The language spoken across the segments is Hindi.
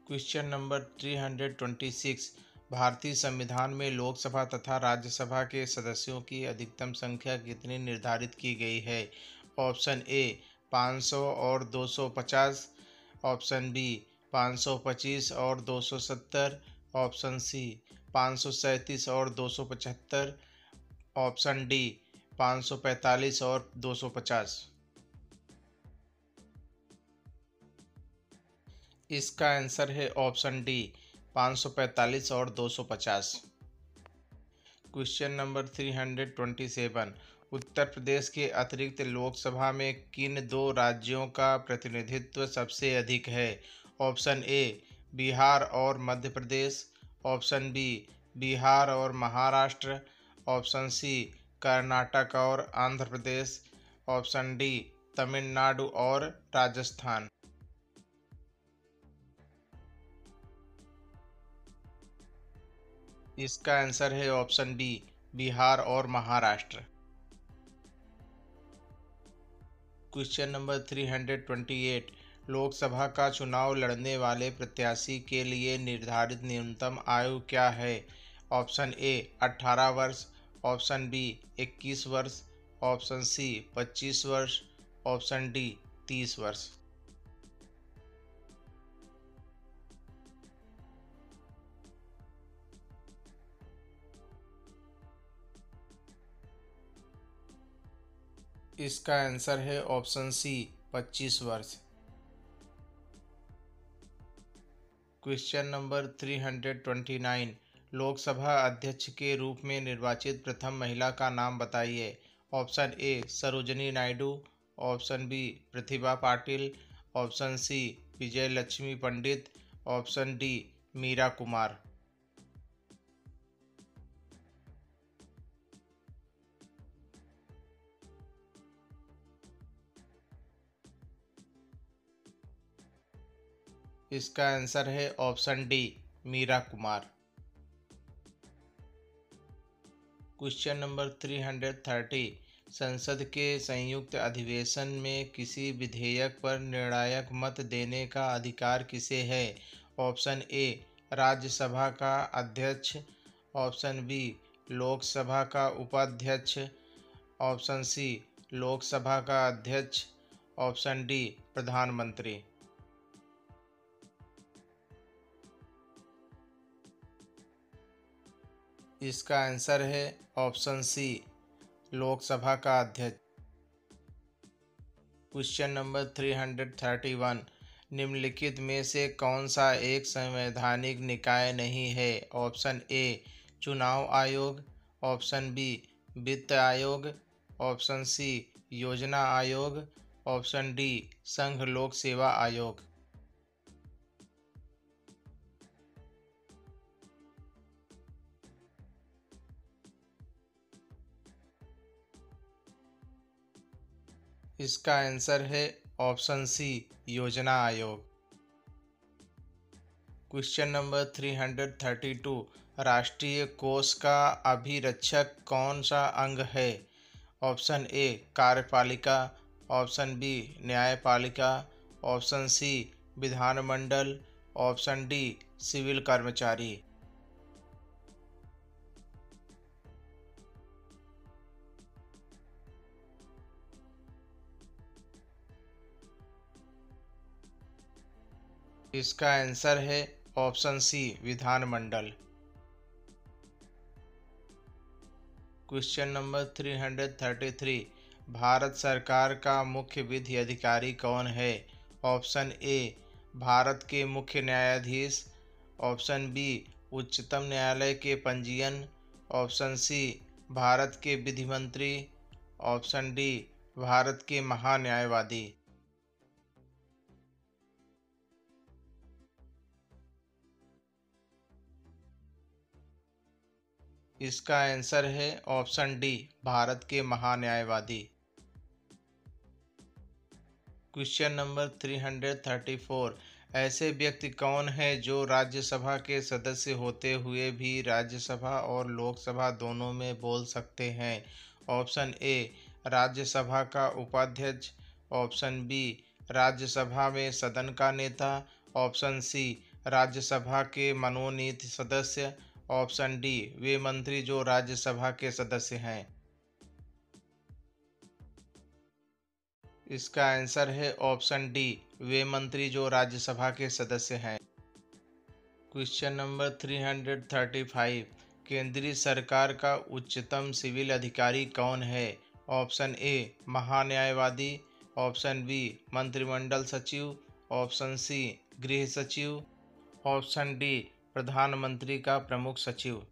Question number 326। भारतीय संविधान में लोकसभा तथा राज्यसभा के सदस्यों की अधिकतम संख्या कितनी निर्धारित की गई है? ऑप्शन ए 500 और 250, ऑप्शन बी 525 और 270, ऑप्शन सी 537 और 275, ऑप्शन डी 545 और 250। इसका आंसर है ऑप्शन डी 545 और 250। Question number 327। उत्तर प्रदेश के अतिरिक्त लोकसभा में किन दो राज्यों का प्रतिनिधित्व सबसे अधिक है? ऑप्शन ए बिहार और मध्य प्रदेश, ऑप्शन बी बिहार और महाराष्ट्र, ऑप्शन सी कर्नाटक और आंध्र प्रदेश, ऑप्शन डी तमिलनाडु और राजस्थान। इसका आंसर है ऑप्शन बी बिहार और महाराष्ट्र। Question number 328। लोकसभा का चुनाव लड़ने वाले प्रत्याशी के लिए निर्धारित न्यूनतम आयु क्या है? ऑप्शन ए 18 वर्ष, ऑप्शन बी 21 वर्ष, ऑप्शन सी 25 वर्ष, ऑप्शन डी 30 वर्ष। इसका आंसर है ऑप्शन सी 25 वर्ष। Question number 329। लोकसभा अध्यक्ष के रूप में निर्वाचित प्रथम महिला का नाम बताइए। Option A Sarojini Naidu, option B Pratibha Patil, option C Vijay Lakshmi Pandit, option D Meera Kumar. इसका आंसर है option D Meera Kumar. Question number 330। संसद के संयुक्त अधिवेशन में किसी विधेयक पर निर्णायक मत देने का अधिकार किसे है? ऑप्शन ए राज्यसभा का अध्यक्ष, ऑप्शन बी लोकसभा का उपाध्यक्ष, ऑप्शन सी लोकसभा का अध्यक्ष, ऑप्शन डी प्रधानमंत्री। इसका आंसर है ऑप्शन सी लोकसभा का अध्यक्ष। Question number 331। निम्नलिखित में से कौन सा एक संवैधानिक निकाय नहीं है? ऑप्शन ए चुनाव आयोग, ऑप्शन बी वित्त आयोग, ऑप्शन सी योजना आयोग, ऑप्शन डी संघ लोक सेवा आयोग। इसका आंसर है ऑप्शन सी योजना आयोग। Question number 332। राष्ट्रीय कोष का अभिरक्षक कौन सा अंग है? ऑप्शन ए कार्यपालिका, ऑप्शन बी न्यायपालिका, ऑप्शन सी विधानमंडल, ऑप्शन डी सिविल कर्मचारी। इसका आंसर है ऑप्शन सी विधानमंडल। Question number 333। भारत सरकार का मुख्य विधि अधिकारी कौन है? ऑप्शन ए भारत के मुख्य न्यायाधीश, ऑप्शन बी उच्चतम न्यायालय के पंजीयन, ऑप्शन सी भारत के विधि मंत्री, ऑप्शन डी भारत के महान्यायवादी। इसका आंसर है ऑप्शन डी भारत के महान्यायवादी। Question number 334। ऐसे व्यक्ति कौन हैं जो राज्यसभा के सदस्य होते हुए भी राज्यसभा और लोकसभा दोनों में बोल सकते हैं? ऑप्शन ए राज्यसभा का उपाध्यक्ष, ऑप्शन बी राज्यसभा में सदन का नेता, ऑप्शन सी राज्यसभा के मनोनीत सदस्य। ऑप्शन डी, वे मंत्री जो राज्यसभा के सदस्य हैं। इसका आंसर है ऑप्शन डी, वे मंत्री जो राज्यसभा के सदस्य हैं। क्वेश्चन नंबर 335, केंद्रीय सरकार का उच्चतम सिविल अधिकारी कौन है? ऑप्शन ए, महान्यायवादी। ऑप्शन बी, मंत्रिमंडल सचिव। ऑप्शन सी, गृह सचिव। ऑप्शन डी, प्रधानमंत्री का प्रमुख सचिव।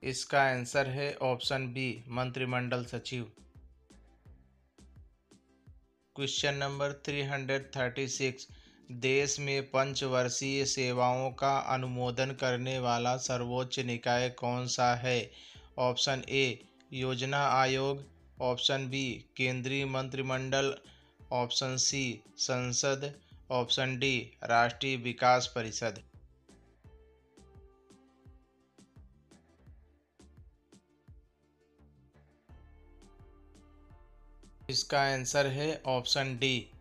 इसका आंसर है ऑप्शन बी, मंत्रिमंडल सचिव। क्वेश्चन नंबर 336, देश में पंचवर्षीय सेवाओं का अनुमोदन करने वाला सर्वोच्च निकाय कौन सा है? ऑप्शन ए, योजना आयोग। ऑप्शन बी, केंद्रीय मंत्रिमंडल। ऑप्शन सी, संसद। ऑप्शन डी, राष्ट्रीय विकास परिषद। इसका आंसर है ऑप्शन डी,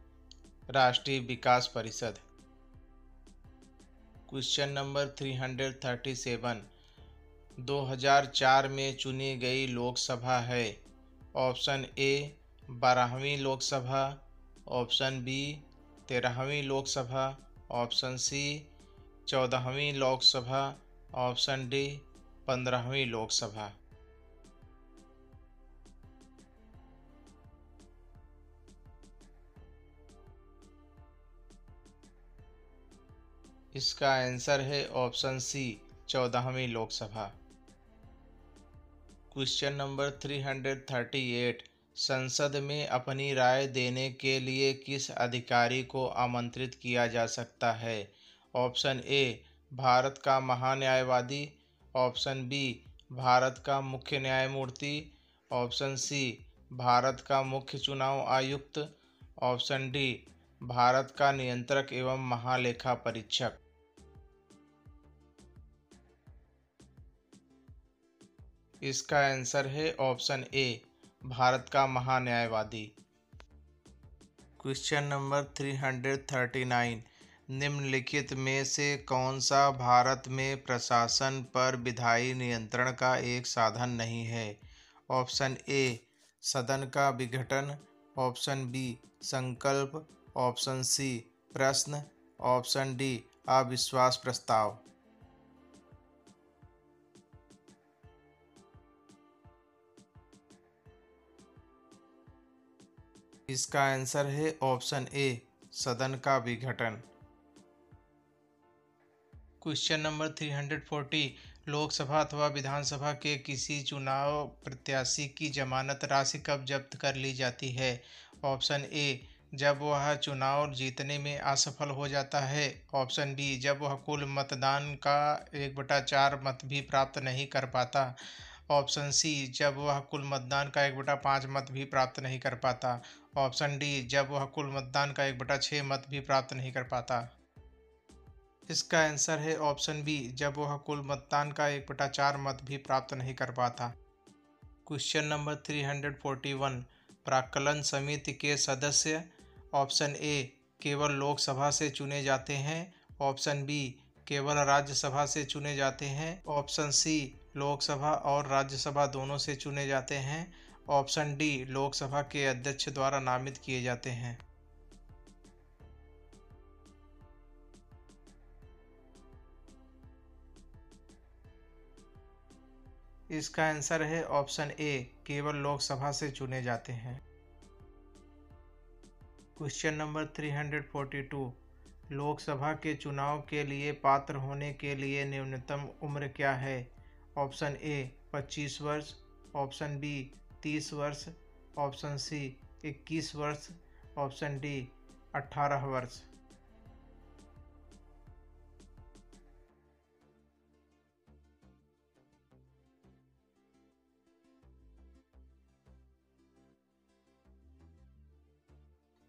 राष्ट्रीय विकास परिषद। क्वेश्चन नंबर 337, 2004 में चुनी गई लोकसभा है। ऑप्शन ए, 12वीं लोकसभा। ऑप्शन बी, 13वीं लोकसभा। ऑप्शन सी, 14वीं लोकसभा। ऑप्शन डी, 15वीं लोकसभा। इसका आंसर है ऑप्शन सी, 14वीं लोकसभा। क्वेश्चन नंबर 338, संसद में अपनी राय देने के लिए किस अधिकारी को आमंत्रित किया जा सकता है? ऑप्शन ए, भारत का महान्यायवादी। ऑप्शन बी, भारत का मुख्य न्यायमूर्ति। ऑप्शन सी, भारत का मुख्य चुनाव आयुक्त। ऑप्शन डी, भारत का नियंत्रक एवं महालेखा परीक्षक। इसका आंसर है ऑप्शन ए, भारत का महान्यायवादी। क्वेश्चन नंबर 339, निम्नलिखित में से कौन सा भारत में प्रशासन पर विधायी नियंत्रण का एक साधन नहीं है? ऑप्शन ए, सदन का विघटन। ऑप्शन बी, संकल्प। ऑप्शन सी, प्रश्न। ऑप्शन डी, अविश्वास प्रस्ताव। इसका आंसर है ऑप्शन ए, सदन का विघटन। क्वेश्चन नंबर 340, लोकसभा अथवा विधानसभा के किसी चुनाव प्रत्याशी की जमानत राशि कब जब्त कर ली जाती है? ऑप्शन ए, जब वह चुनाव जीतने में असफल हो जाता है। ऑप्शन बी, जब वह कुल मतदान का 1/4 मत भी प्राप्त नहीं कर पाता। ऑप्शन सी, जब वह कुल मतदान का 1/5 मत भी प्राप्त नहीं कर पाता। ऑप्शन डी, जब वह कुल मतदान का 1/6 मत भी प्राप्त नहीं कर पाता। इसका आंसर है ऑप्शन बी, जब वह कुल मतदान का 1/4 मत भी प्राप्त नहीं कर पाता। क्वेश्चन नंबर 341, प्राक्कलन समिति के सदस्य। ऑप्शन ए, केवल लोकसभा से चुने जाते हैं। ऑप्शन बी, केवल राज्यसभा से चुने जाते हैं। ऑप्शन सी, लोकसभा और राज्यसभा दोनों से चुने जाते हैं। ऑप्शन डी, लोकसभा के अध्यक्ष द्वारा नामित किए जाते हैं। इसका आंसर है ऑप्शन ए, केवल लोकसभा से चुने जाते हैं। क्वेश्चन नंबर 342, लोकसभा के चुनाव के लिए पात्र होने के लिए न्यूनतम उम्र क्या है? ऑप्शन ए, 25 वर्ष। ऑप्शन बी, 30 वर्ष। ऑप्शन सी, 21 वर्ष। ऑप्शन डी, 18 वर्ष।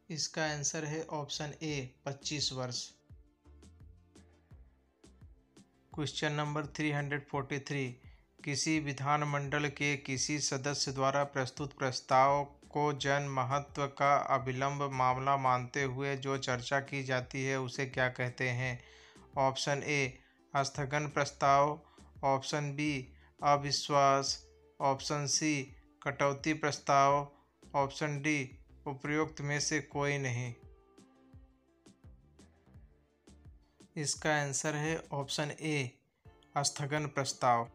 इसका आंसर है ऑप्शन ए, 25 वर्ष। क्वेश्चन नंबर 343, किसी विधानमंडल के किसी सदस्य द्वारा प्रस्तुत प्रस्ताव को जन महत्व का अभिलंब मामला मानते हुए जो चर्चा की जाती है उसे क्या कहते हैं? ऑप्शन ए स्थगन प्रस्ताव, ऑप्शन बी अविश्वास, ऑप्शन सी कटौती प्रस्ताव, ऑप्शन डी उपरोक्त में से कोई नहीं। इसका आंसर है ऑप्शन ए स्थगन प्रस्ताव।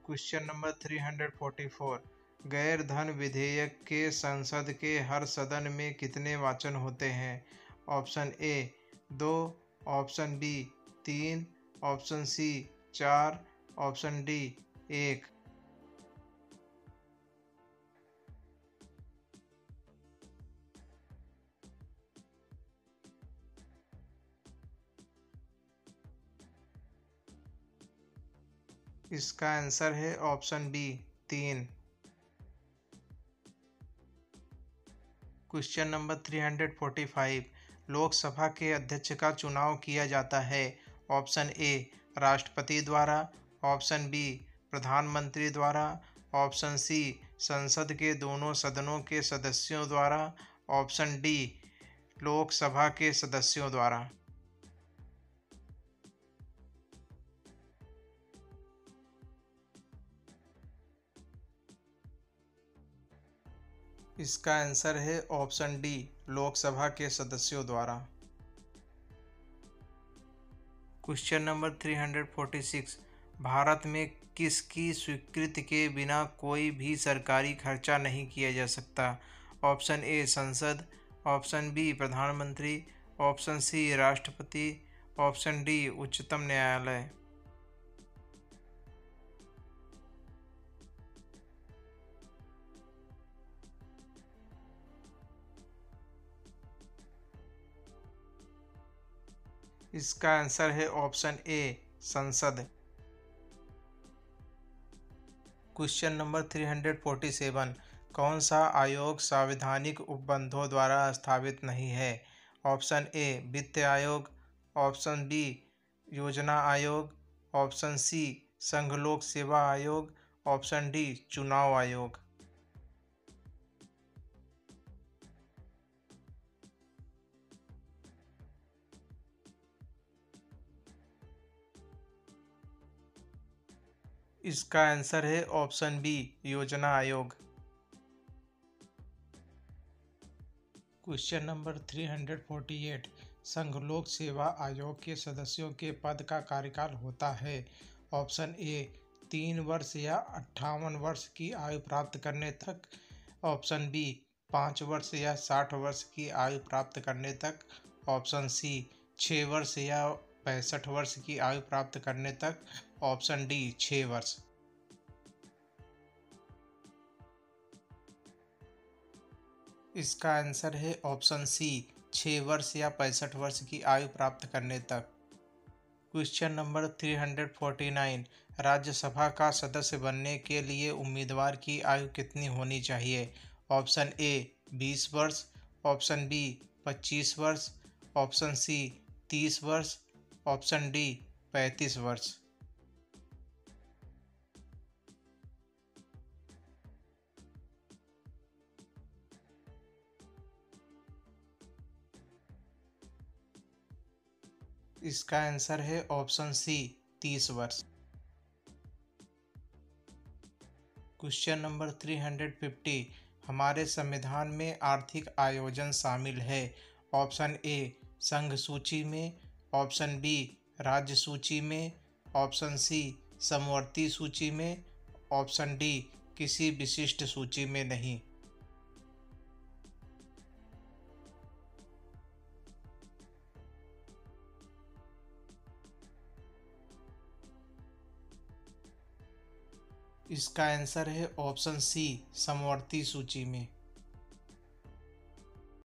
Question number 344। गैर धन विधेयक के संसद के हर सदन में कितने वाचन होते हैं? Option A 2, option B 3, option C 4, option D 1। इसका आंसर है option B 3। Question number 345। Lok Sabha के अध्यक्ष का चुनाव किया जाता है। ऑप्शन ए राष्ट्रपति द्वारा, ऑप्शन बी प्रधानमंत्री द्वारा, ऑप्शन सी संसद के दोनों सदनों के सदस्यों द्वारा, ऑप्शन डी लोकसभा के सदस्यों द्वारा। इसका आंसर है ऑप्शन डी लोकसभा के सदस्यों द्वारा। Question number 346। भारत में किसकी स्वीकृति के बिना कोई भी सरकारी खर्चा नहीं किया जा सकता? ऑप्शन ए संसद, ऑप्शन बी प्रधानमंत्री, ऑप्शन सी राष्ट्रपति, ऑप्शन डी उच्चतम न्यायालय। इसका आंसर है ऑप्शन ए संसद। Question number 347। कौन सा आयोग संवैधानिक उपबंधों द्वारा स्थापित नहीं है? ऑप्शन ए वित्त आयोग, ऑप्शन बी योजना आयोग, ऑप्शन सी संघ लोक सेवा आयोग, ऑप्शन डी चुनाव आयोग। इसका आंसर है ऑप्शन बी योजना आयोग। Question number 348। संघ लोक सेवा आयोग के सदस्यों के पद का कार्यकाल होता है। ऑप्शन ए 3 वर्ष या 58 वर्ष की आयु प्राप्त करने तक, ऑप्शन बी 5 वर्ष या 60 वर्ष की आयु प्राप्त करने तक, ऑप्शन सी 6 वर्ष या 65 वर्ष की आयु प्राप्त करने तक, ऑप्शन डी 6 वर्ष। इसका आंसर है ऑप्शन सी 6 वर्ष या 65 वर्ष की आयु प्राप्त करने तक। Question number 349। राज्यसभा का सदस्य बनने के लिए उम्मीदवार की आयु कितनी होनी चाहिए? ऑप्शन ए 20 वर्ष, ऑप्शन बी 25 वर्ष, ऑप्शन सी 30 वर्ष, ऑप्शन डी 35 वर्ष। इसका आंसर है ऑप्शन सी 30 वर्ष। Question number 350। हमारे संविधान में आर्थिक आयोजन शामिल है। ऑप्शन ए संघ सूची में, ऑप्शन बी राज्य सूची में, ऑप्शन सी समवर्ती सूची में, ऑप्शन डी किसी विशिष्ट सूची में नहीं। इसका आंसर है ऑप्शन सी समवर्ती सूची में।